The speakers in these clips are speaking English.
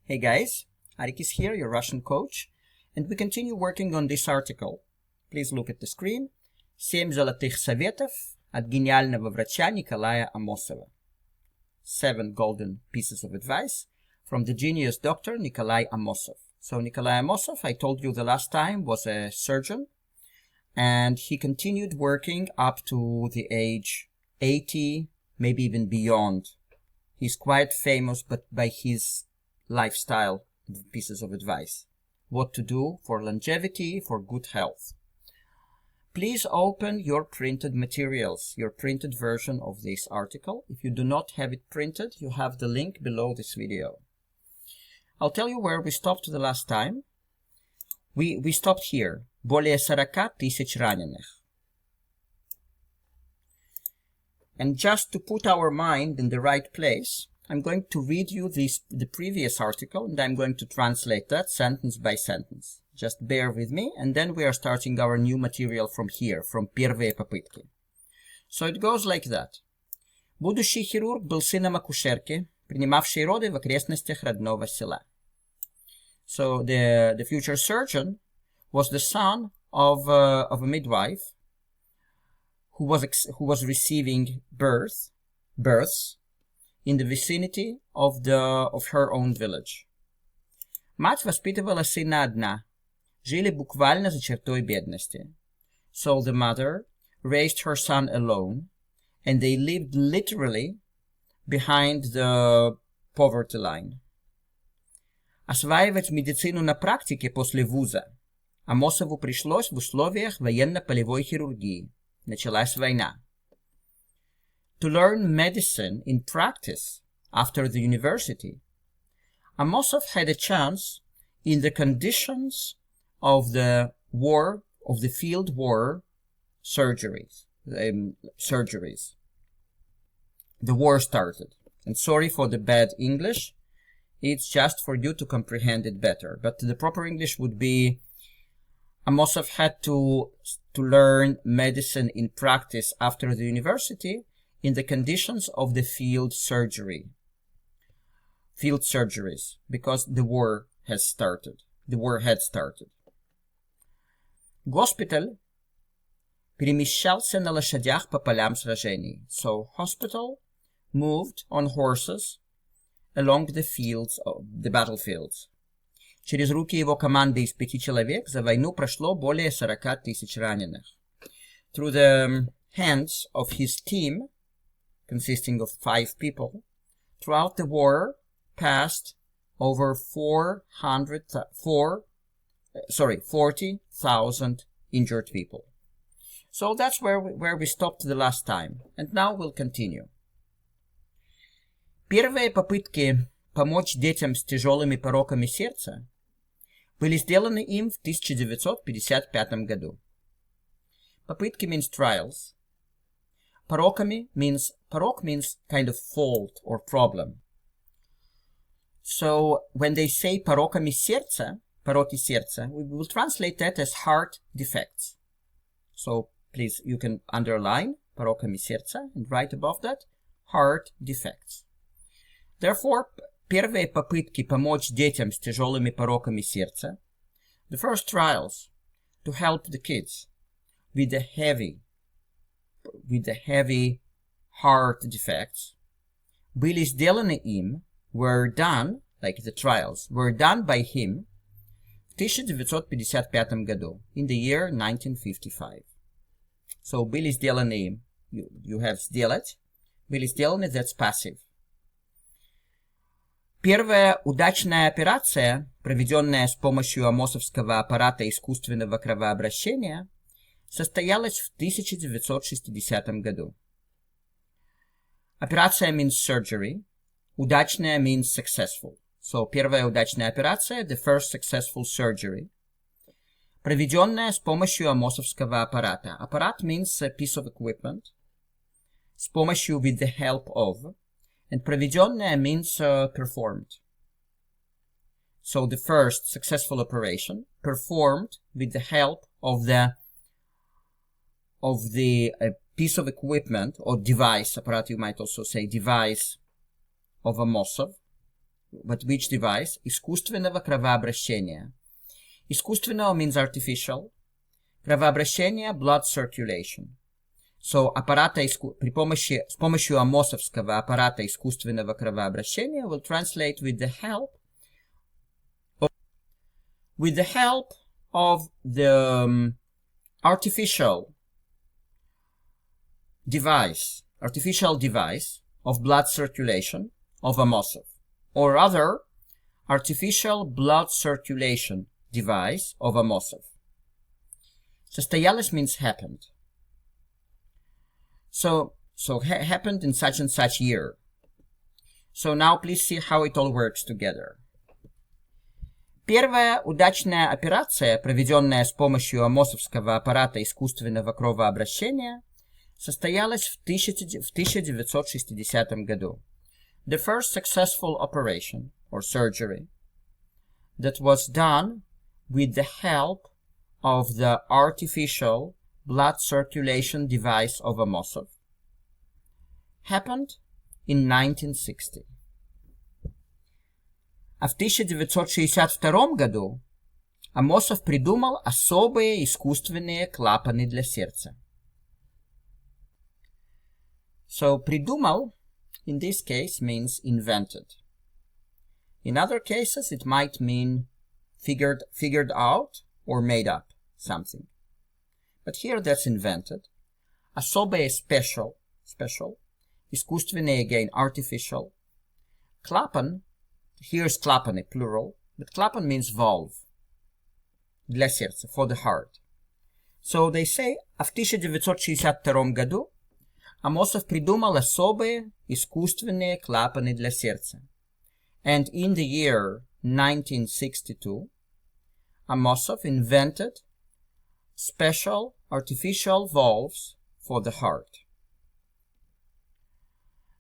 Hey guys, Arik is here, your Russian coach, and we continue working on this article. Please look at the screen. 7 золотых советов от гениального врача Николая Амосова. 7 golden pieces of advice from the genius doctor Nikolai Amosov. So Nikolai Amosov, I told you the last time, was a surgeon, and he continued working up to the age 80, maybe even beyond. He's quite famous, but by his lifestyle pieces of advice. What to do for longevity, for good health. Please open your printed materials, your printed version of this article. If you do not have it printed, you have the link below this video. I'll tell you where we stopped the last time. We stopped here. Более 40 тысяч раненых. And just to put our mind in the right place, I'm going to read you the previous article, and I'm going to translate that sentence by sentence. Just bear with me, and then we are starting our new material from here, from первые попытки. So it goes like that. Будущий хирург был сыном акушерки, принимавшей роды в окрестностях родного села. So the future surgeon was the son of a midwife who was receiving births in the vicinity of her own village. Мать воспитывала сына одна. Жили буквально за чертой бедности. So the mother raised her son alone, and they lived literally behind the poverty line. Осваивать медицину на практике после вуза Амосову пришлось в условиях военно-полевой хирургии. Началась война. To learn medicine in practice after the university, Amosov had a chance in the conditions of the war, of the field war surgeries. The war started. And sorry for the bad English. It's just for you to comprehend it better. But the proper English would be Amosov had to learn medicine in practice after the university in the conditions of the field surgeries, because the war had started. Госпиталь перемещался на лошадях по полям сражений. So hospital moved on horses along the fields, the battlefields. Через руки его команды из 5 человек за войну прошло более 40 тысяч раненых. Through the hands of his team, consisting of 5 people, throughout the war passed over 40,000 injured people. So that's where we stopped the last time. And now we'll continue. Первые попытки помочь детям с тяжелыми пороками сердца были сделаны им в 1955 году. Попытки means trials. Пороками means kind of fault or problem. So when they say пороками сердца, пороки сердца, we will translate that as heart defects. So please, you can underline пороками сердца and write above that heart defects. Therefore, первые попытки помочь детям с тяжелыми пороками сердца, the first trials to help the kids with the heavy heart defects, были сделаны им, were done, like the trials, were done by him в 1955 году, in the year 1955. So, были сделаны им, you have сделать, были сделаны, that's passive. Первая удачная операция, проведенная с помощью амосовского аппарата искусственного кровообращения, состоялась в 1960 году. Операция means surgery. Удачная means successful. So, первая удачная операция, the first successful surgery, проведенная с помощью амосовского аппарата. Аппарат means a piece of equipment. С помощью, with the help of. And проведенная means performed. So the first successful operation performed with the help of the piece of equipment or device, аппарат you might also say device of Amosov, but which device? Искусственного кровообращения. Искусственного means artificial. Кровообращение, blood circulation. So, с помощью амосовского аппарата искусственного кровообращения will translate with the help of the artificial device of blood circulation of Amosov, or other artificial blood circulation device of Amosov. Состоялось means happened. So happened in such and such year. So now please see how it all works together. Первая удачная операция, проведенная с помощью амосовского аппарата искусственного кровообращения, состоялась в 1960 году. The first successful operation or surgery that was done with the help of the artificial blood circulation device of Amosov happened in 1960. А в 1962 году Амосов придумал особые искусственные клапаны для сердца. So, придумал in this case means invented. In other cases, it might mean figured out or made up something. But here that's invented. Особые special. Искусственные again artificial. Клапан, here's клапаны plural, but клапан means valve. Для сердца, for the heart. So they say, а в 1962 году Амосов придумал особые искусственные клапаны для сердца. And in the year 1962, Amosov invented special artificial valves for the heart.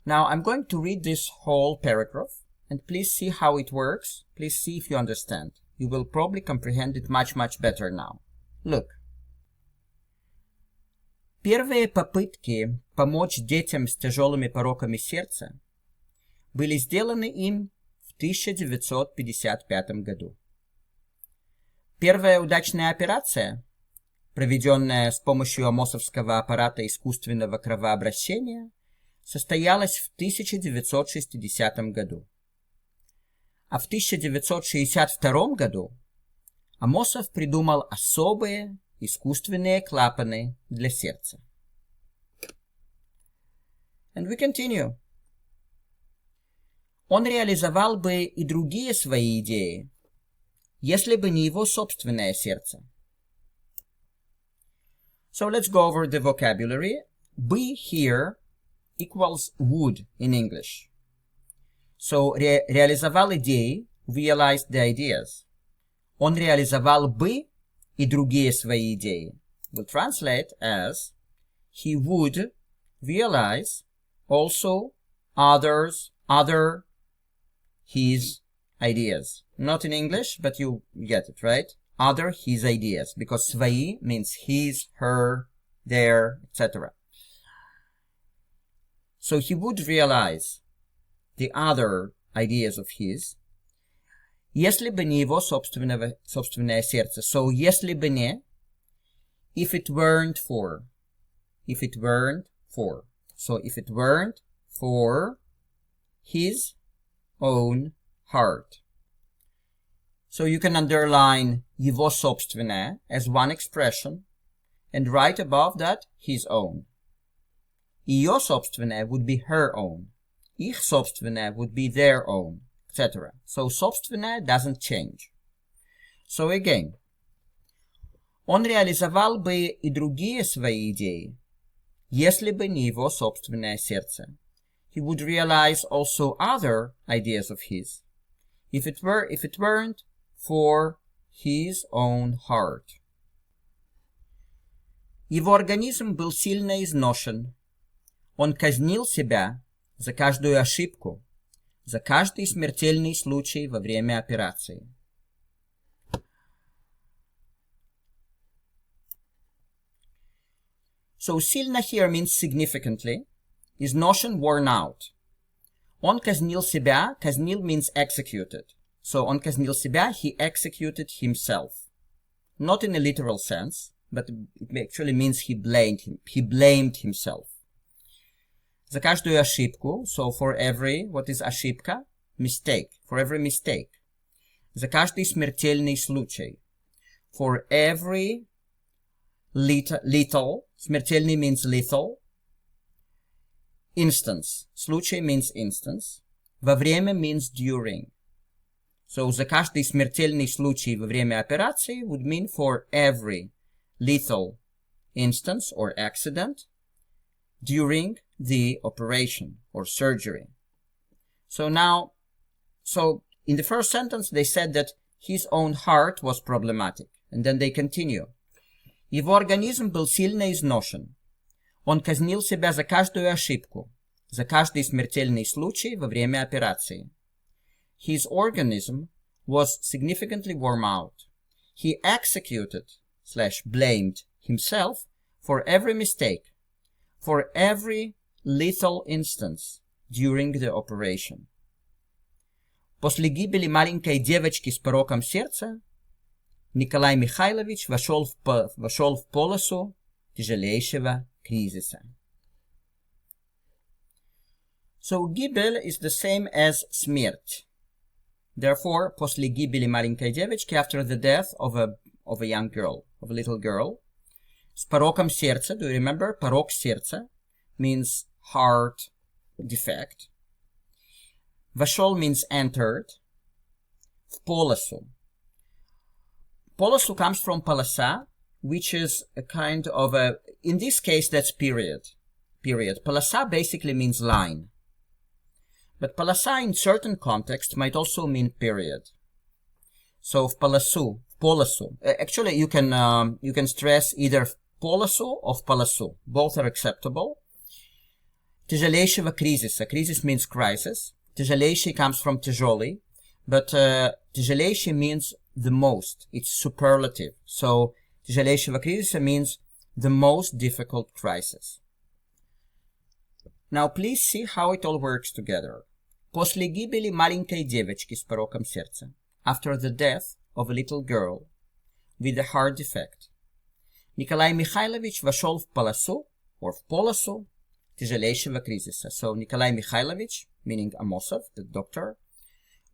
Now I'm going to read this whole paragraph, and please see how it works. Please see if you understand. You will probably comprehend it much better now. Look. Первые попытки помочь детям с тяжелыми пороками сердца были сделаны им в 1955 году. Первая удачная операция, проведенная с помощью амосовского аппарата искусственного кровообращения, состоялась в 1960 году. А в 1962 году Амосов придумал особые искусственные клапаны для сердца. And we continue. Он реализовал бы и другие свои идеи, если бы не его собственное сердце. So let's go over the vocabulary. Be here equals would in English. So реализовал идеи, realized the ideas. Он реализовал бы и другие свои идеи. Will translate as he would realize also other his ideas. Not in English, but you get it, right? Other his ideas, because свои means his, her, their, etc. So he would realize the other ideas of his, если бы не его собственное сердце. So, если бы не, if it weren't for. So, if it weren't for his own heart. So, you can underline его собственное as one expression and write above that his own. Ее собственное would be her own. Их собственное would be their own, etc. So, собственное doesn't change. So, again, он реализовал бы и другие свои идеи, если бы не его собственное сердце. He would realize also other ideas of his, if it weren't for his own heart. Его организм был сильно изношен. Он казнил себя за каждую ошибку, за каждый смертельный случай во время операции. So, сильно here means significantly, изношен, worn out. Он казнил себя. Казнил means executed. So он казнил себя, he executed himself. Not in a literal sense, but it actually means he blamed himself. За каждую ошибку, so for every, what is ошибка? Mistake. For every mistake. За каждый смертельный случай. For every lethal, смертельный means lethal. Instance. Случай means instance. Во время means during. So за каждый смертельный случай во время операции would mean for every lethal instance or accident during the operation or surgery. So in the first sentence they said that his own heart was problematic. And then they continue. Его организм был сильно изношен. Он казнил себя за каждую ошибку, за каждый смертельный случай во время операции. His organism was significantly worn out. He executed/blamed himself for every mistake, for every lethal instance during the operation. После гибели маленькой девочки с пороком сердца Николай Михайлович вошел в полосу тяжелейшего кризиса. So гибель is the same as смерть. Therefore, после гибели маленькой девочки, after the death of a young girl, of a little girl, с пороком сердца, do you remember? Порок сердца means heart defect. Вошел means entered. В полосу. Полосу comes from полоса, which is a kind of in this case that's period. Полоса basically means line. But полоса in certain contexts might also mean period. So в полосу, actually you can stress either полосу or в полосу. Both are acceptable. Тяжелейшего кризиса. Кризис means crisis. Тяжелейший comes from тяжелый. But тяжелейший means the most. It's superlative. So тяжелейшего кризиса means the most difficult crisis. Now please see how it all works together. После гибели маленькой девочки с пороком сердца. After the death of a little girl with a heart defect. Николай Михайлович вошел в полосу or в полосу тяжелейшего кризиса. So Nikolai Mikhailovich, meaning Amosov, the doctor,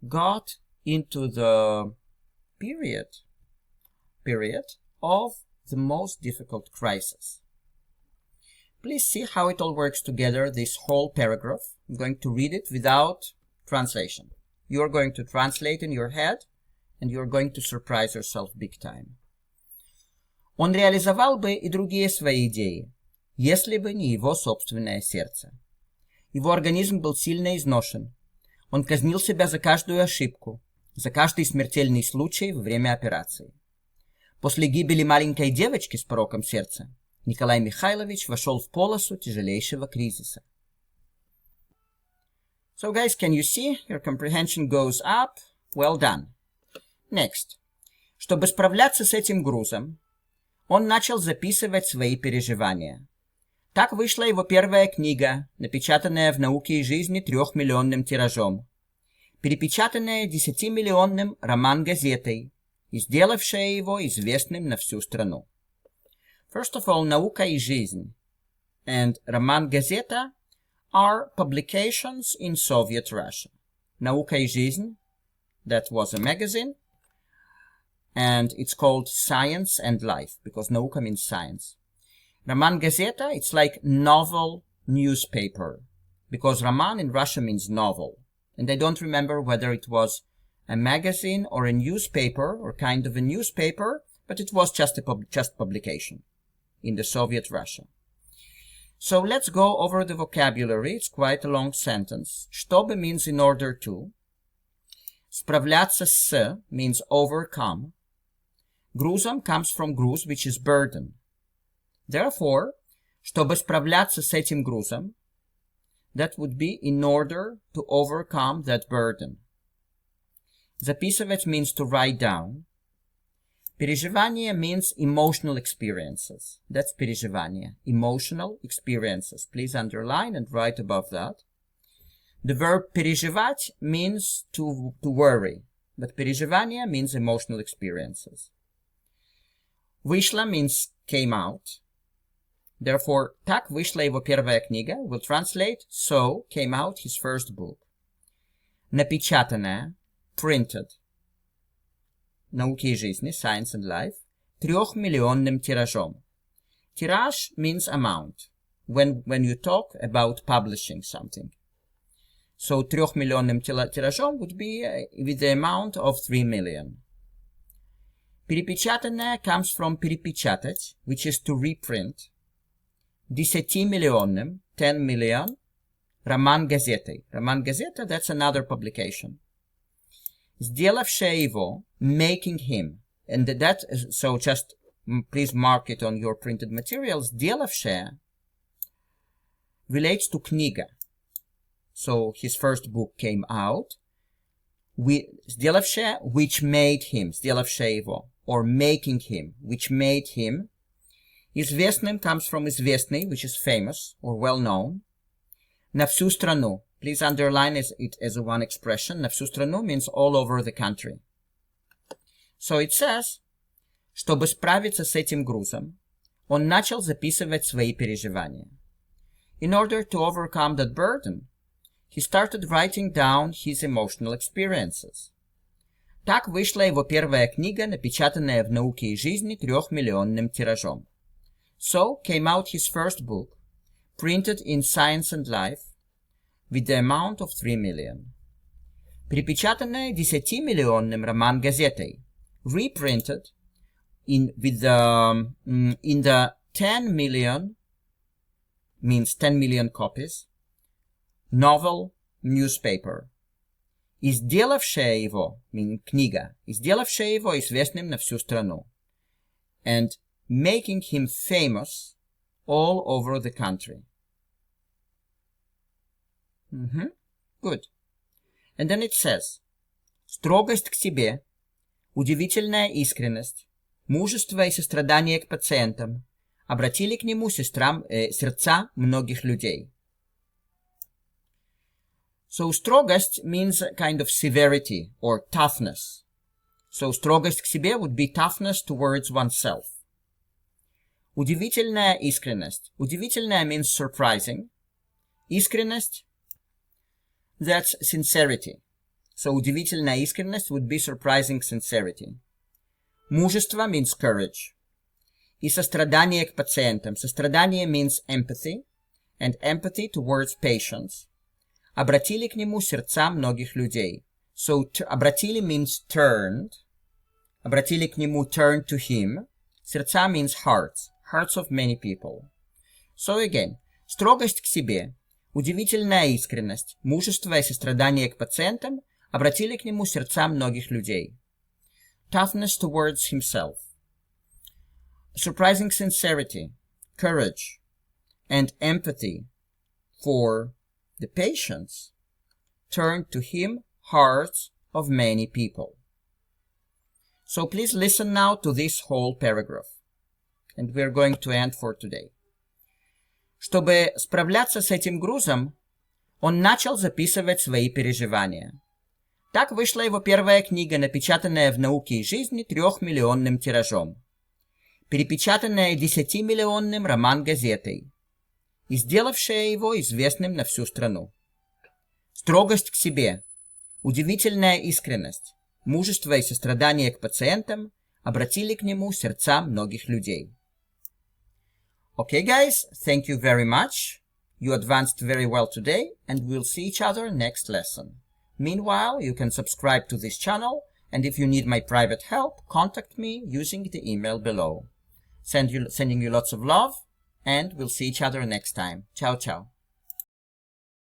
got into the period of the most difficult crisis. Please see how it all works together, this whole paragraph. I'm going to read it without translation. You're going to translate in your head, and you're going to surprise yourself big time. Он реализовал бы и другие свои идеи, если бы не его собственное сердце. Его организм был сильно изношен. Он казнил себя за каждую ошибку, за каждый смертельный случай во время операции. После гибели маленькой девочки с пороком сердца Николай Михайлович вошел в полосу тяжелейшего кризиса. So guys, can you see? Your comprehension goes up. Well done. Next. Чтобы справляться с этим грузом, он начал записывать свои переживания. Так вышла его первая книга, напечатанная в «Науке и жизни» 3-миллионным тиражом, перепечатанная 10-миллионным роман-газетой и сделавшая его известным на всю страну. First of all, «Наука и жизнь» and роман-газета are publications in Soviet Russia. «Наука и жизнь», that was a magazine, and it's called Science and Life, because «наука» means science. Roman Gazeta, it's like novel newspaper, because Roman in Russia means novel. And I don't remember whether it was a magazine or a newspaper or kind of a newspaper, but it was just publication in the Soviet Russia. So let's go over the vocabulary. It's quite a long sentence. Чтобы means in order to. Справляться с means overcome. Грузом comes from груз, which is burden. Therefore, чтобы справляться с этим грузом, that would be in order to overcome that burden. Записывать means to write down. Переживание means emotional experiences. That's переживание. Emotional experiences. Please underline and write above that. The verb переживать means to worry, but переживание means emotional experiences. Вышла means came out. Therefore, так вышла его первая книга will translate so came out his first book. Напечатанная, printed. Науки и жизни, Science and Life, 3-миллионным тиражом. Tirage means amount, when you talk about publishing something. So 3-миллионным тиражом would be with the amount of 3 million. Перепечатанная comes from перепечатать, which is to reprint. 10-миллионным, 10 million, роман газетой. Роман газета, that's another publication. Сделавшая его, making him. And that, so just please mark it on your printed materials. Сделавшая relates to книга. So his first book came out. Сделавшая, which made him. Сделавшая его. Or making him, which made him. Известным comes from известный, which is famous or well known. На всю страну. Please underline it as one expression. На всю страну means all over the country. So it says, чтобы справиться с этим грузом, он начал записывать свои переживания. In order to overcome that burden, he started writing down his emotional experiences. Так вышла его первая книга, напечатанная в «Науке и жизни» 3-миллионным тиражом. So came out his first book, printed in Science and Life, with the amount of 3 million. Перепечатанная 10-миллионным роман газетой, reprinted in the 10 million, means 10 million copies, novel newspaper. И сделавшая его, meaning книга, и сделавшая его известным на всю страну. And making him famous all over the country. Good. And then it says, строгость к себе, удивительная искренность, мужество и сострадание к пациентам обратили к нему сердца многих людей. So строгость means a kind of severity or toughness. So строгость к себе would be toughness towards oneself. Удивительная искренность. Удивительная means surprising. Искренность, that's sincerity. So удивительная искренность would be surprising sincerity. Мужество means courage. И сострадание к пациентам. Сострадание means empathy. And empathy towards patients. Обратили к нему сердца многих людей. So обратили means turned. Обратили к нему, turned to him. Сердца means hearts. Hearts of many people. So again, строгость к себе, удивительная искренность, мужество и сострадание к пациентам обратили к нему сердца многих людей. Toughness towards himself. Surprising sincerity, courage, and empathy for the patients turned to him hearts of many people. So please listen now to this whole paragraph. And we're going to end for today. Чтобы справляться с этим грузом, он начал записывать свои переживания. Так вышла его первая книга, напечатанная в «Науке и жизни» 3-миллионным тиражом, перепечатанная 10-миллионным роман газетой и сделавшая его известным на всю страну. Строгость к себе, удивительная искренность, мужество и сострадание к пациентам обратили к нему сердца многих людей. Okay, guys, thank you very much. You advanced very well today, and we'll see each other next lesson. Meanwhile, you can subscribe to this channel, and if you need my private help, contact me using the email below. Sending you lots of love, and we'll see each other next time. Ciao, ciao.